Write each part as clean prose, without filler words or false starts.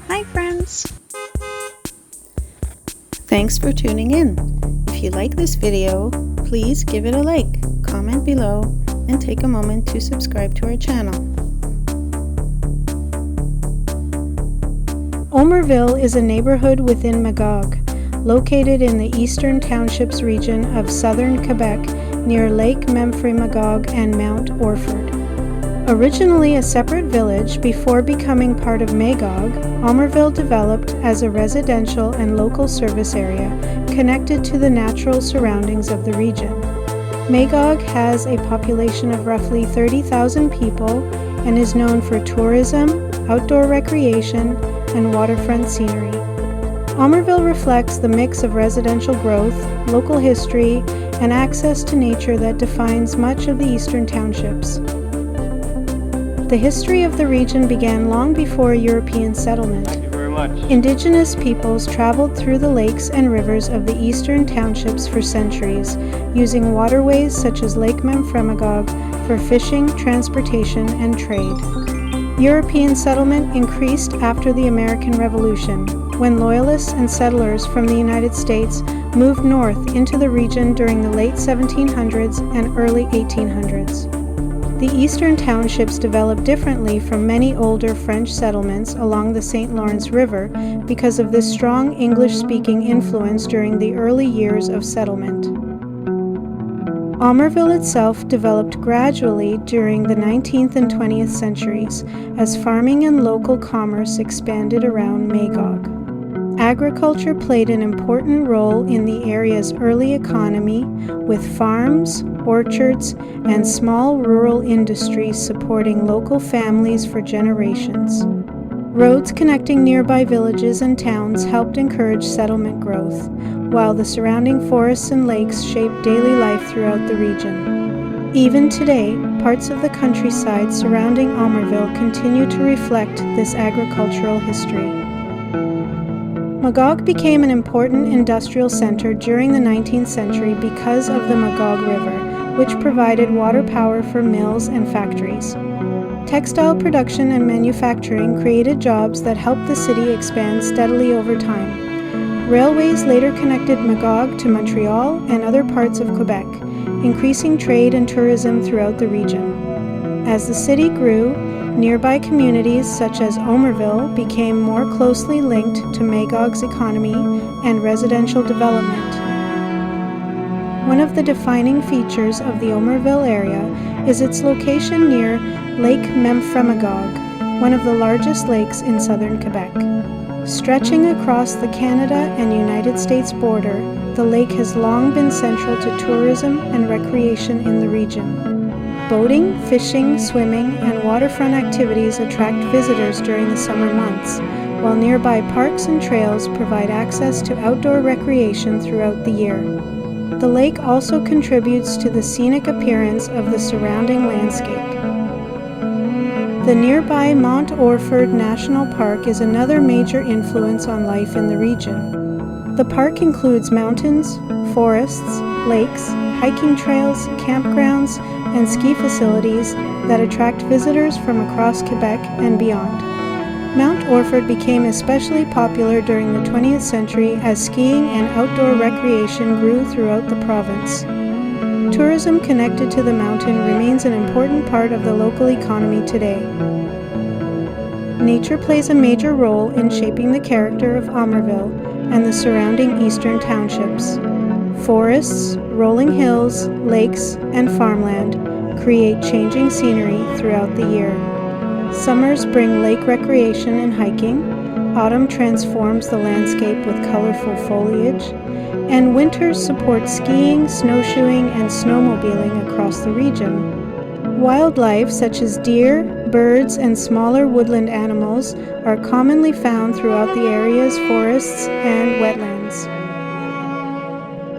Hi friends! Thanks for tuning in. If you like this video, please give it a like, comment below, and take a moment to subscribe to our channel. Omerville is a neighborhood within Magog, located in the Eastern Townships region of southern Quebec near Lake Memphremagog and Mount Orford. Originally a separate village before becoming part of Magog, Omerville developed as a residential and local service area connected to the natural surroundings of the region. Magog has a population of roughly 30,000 people and is known for tourism, outdoor recreation, and waterfront scenery. Omerville reflects the mix of residential growth, local history, and access to nature that defines much of the Eastern Townships. The history of the region began long before European settlement. Thank you very much. Indigenous peoples traveled through the lakes and rivers of the Eastern Townships for centuries, using waterways such as Lake Memphremagog for fishing, transportation, and trade. European settlement increased after the American Revolution, when loyalists and settlers from the United States moved north into the region during the late 1700s and early 1800s. The Eastern Townships developed differently from many older French settlements along the St. Lawrence River because of this strong English-speaking influence during the early years of settlement. Omerville itself developed gradually during the 19th and 20th centuries as farming and local commerce expanded around Magog. Agriculture played an important role in the area's early economy, with farms, orchards, and small rural industries supporting local families for generations. Roads connecting nearby villages and towns helped encourage settlement growth, while the surrounding forests and lakes shaped daily life throughout the region. Even today, parts of the countryside surrounding Omerville continue to reflect this agricultural history. Magog became an important industrial center during the 19th century because of the Magog River, which provided water power for mills and factories. Textile production and manufacturing created jobs that helped the city expand steadily over time. Railways later connected Magog to Montreal and other parts of Quebec, increasing trade and tourism throughout the region. As the city grew, nearby communities such as Omerville became more closely linked to Magog's economy and residential development. One of the defining features of the Omerville area is its location near Lake Memphremagog, one of the largest lakes in southern Quebec. Stretching across the Canada and United States border, the lake has long been central to tourism and recreation in the region. Boating, fishing, swimming, and waterfront activities attract visitors during the summer months, while nearby parks and trails provide access to outdoor recreation throughout the year. The lake also contributes to the scenic appearance of the surrounding landscape. The nearby Mount Orford National Park is another major influence on life in the region. The park includes mountains, forests, lakes, hiking trails, campgrounds, and ski facilities that attract visitors from across Quebec and beyond. Mount Orford became especially popular during the 20th century as skiing and outdoor recreation grew throughout the province. Tourism connected to the mountain remains an important part of the local economy today. Nature plays a major role in shaping the character of Omerville and the surrounding Eastern Townships. Forests, rolling hills, lakes, and farmland create changing scenery throughout the year. Summers bring lake recreation and hiking, autumn transforms the landscape with colorful foliage, and winters support skiing, snowshoeing, and snowmobiling across the region. Wildlife such as deer, birds, and smaller woodland animals are commonly found throughout the area's forests and wetlands.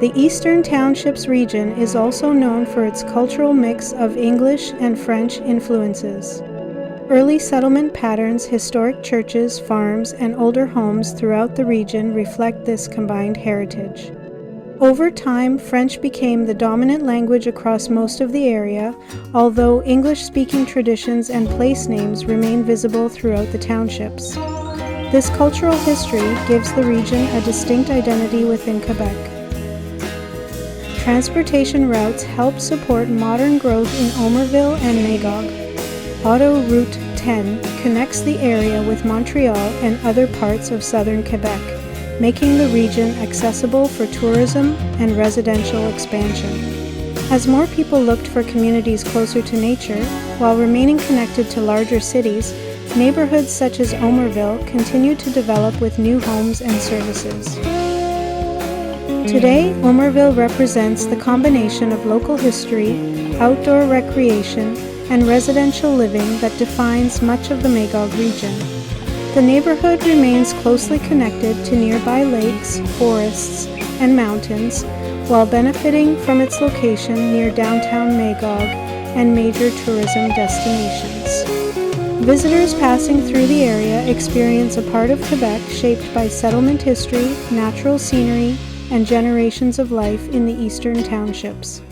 The Eastern Townships region is also known for its cultural mix of English and French influences. Early settlement patterns, historic churches, farms, and older homes throughout the region reflect this combined heritage. Over time, French became the dominant language across most of the area, although English-speaking traditions and place names remain visible throughout the townships. This cultural history gives the region a distinct identity within Quebec. Transportation routes help support modern growth in Omerville and Magog. Route 10 connects the area with Montreal and other parts of southern Quebec, making the region accessible for tourism and residential expansion. As more people looked for communities closer to nature, while remaining connected to larger cities, neighborhoods such as Omerville continued to develop with new homes and services. Today, Omerville represents the combination of local history, outdoor recreation, and residential living that defines much of the Magog region. The neighborhood remains closely connected to nearby lakes, forests, and mountains, while benefiting from its location near downtown Magog and major tourism destinations. Visitors passing through the area experience a part of Quebec shaped by settlement history, natural scenery, and generations of life in the Eastern Townships.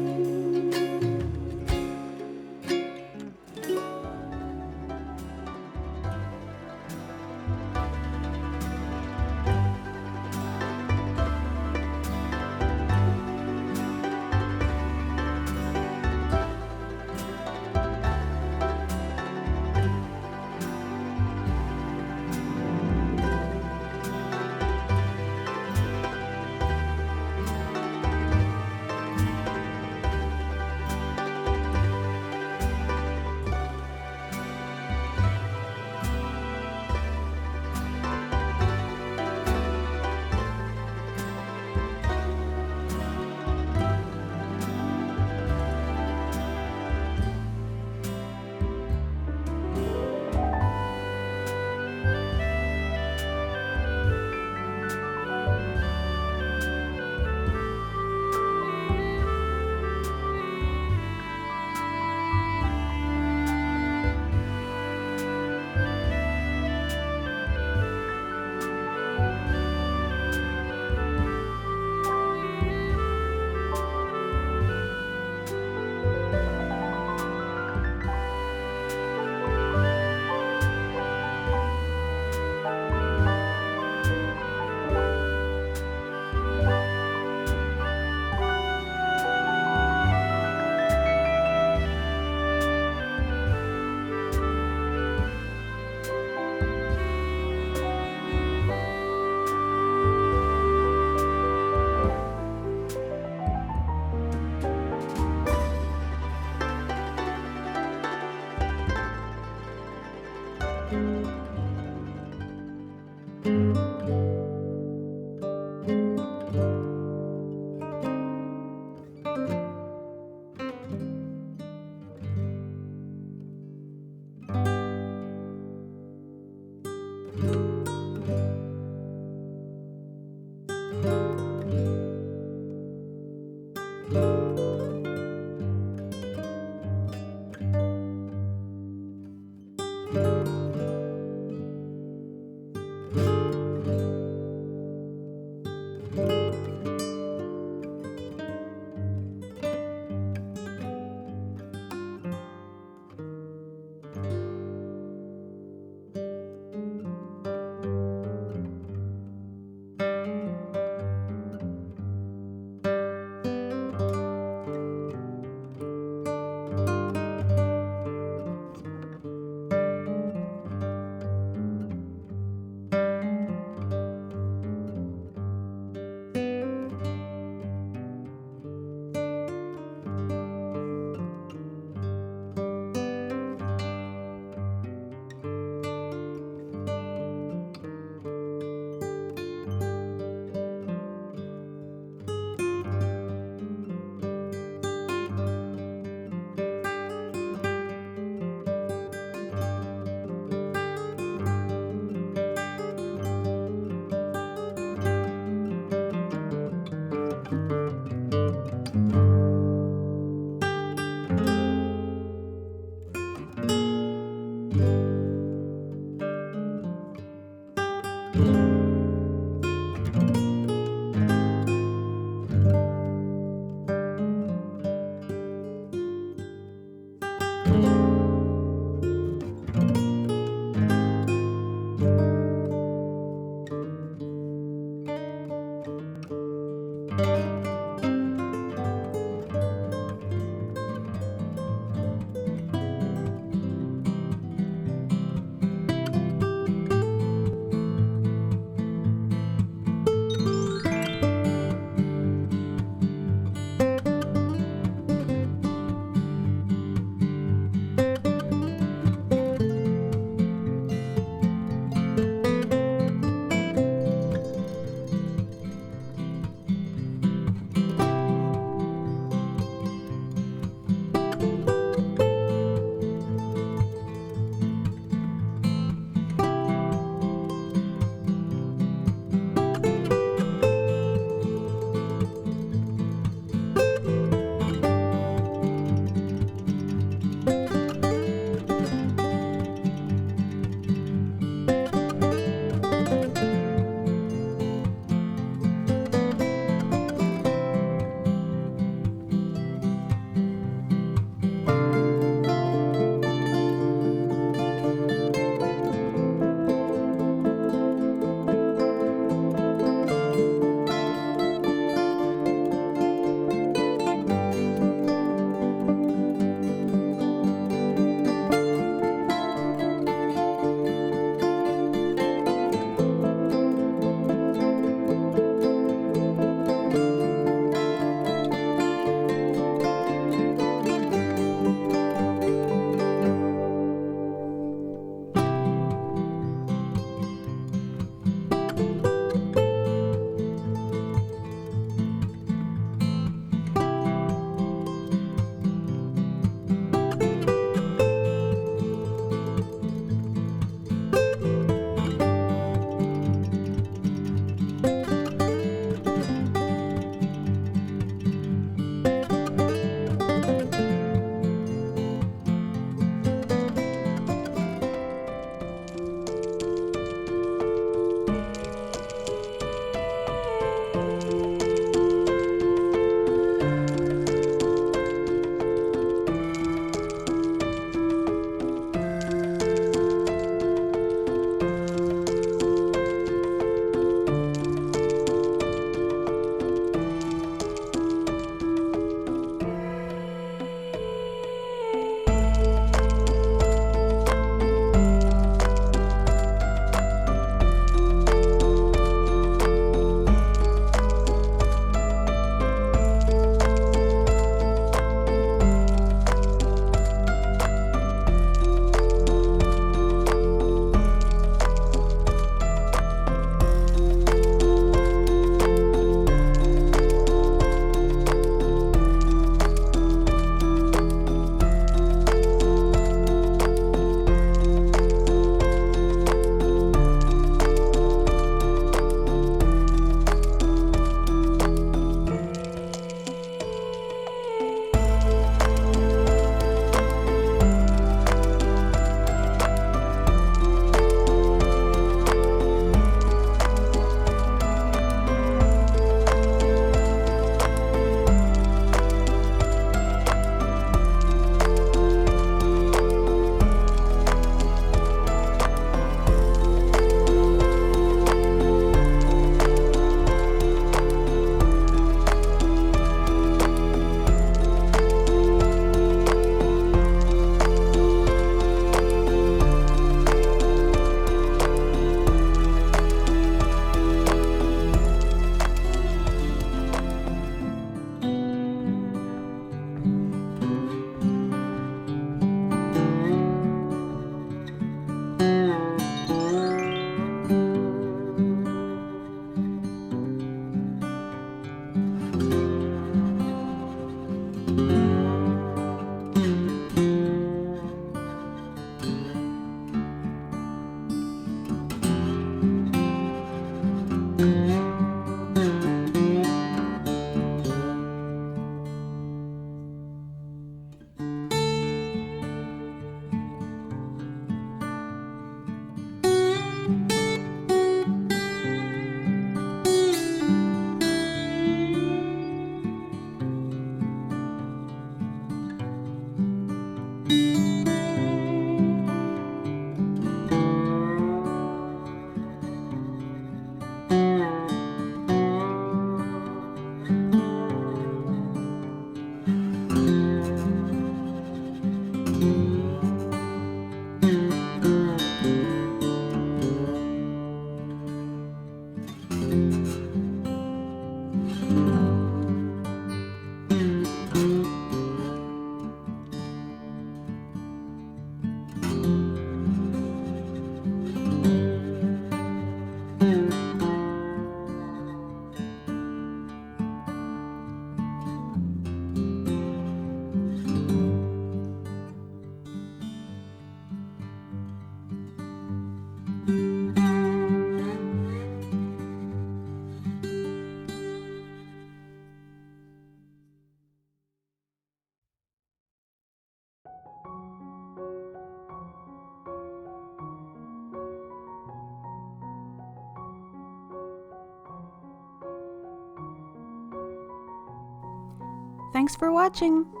Thanks for watching!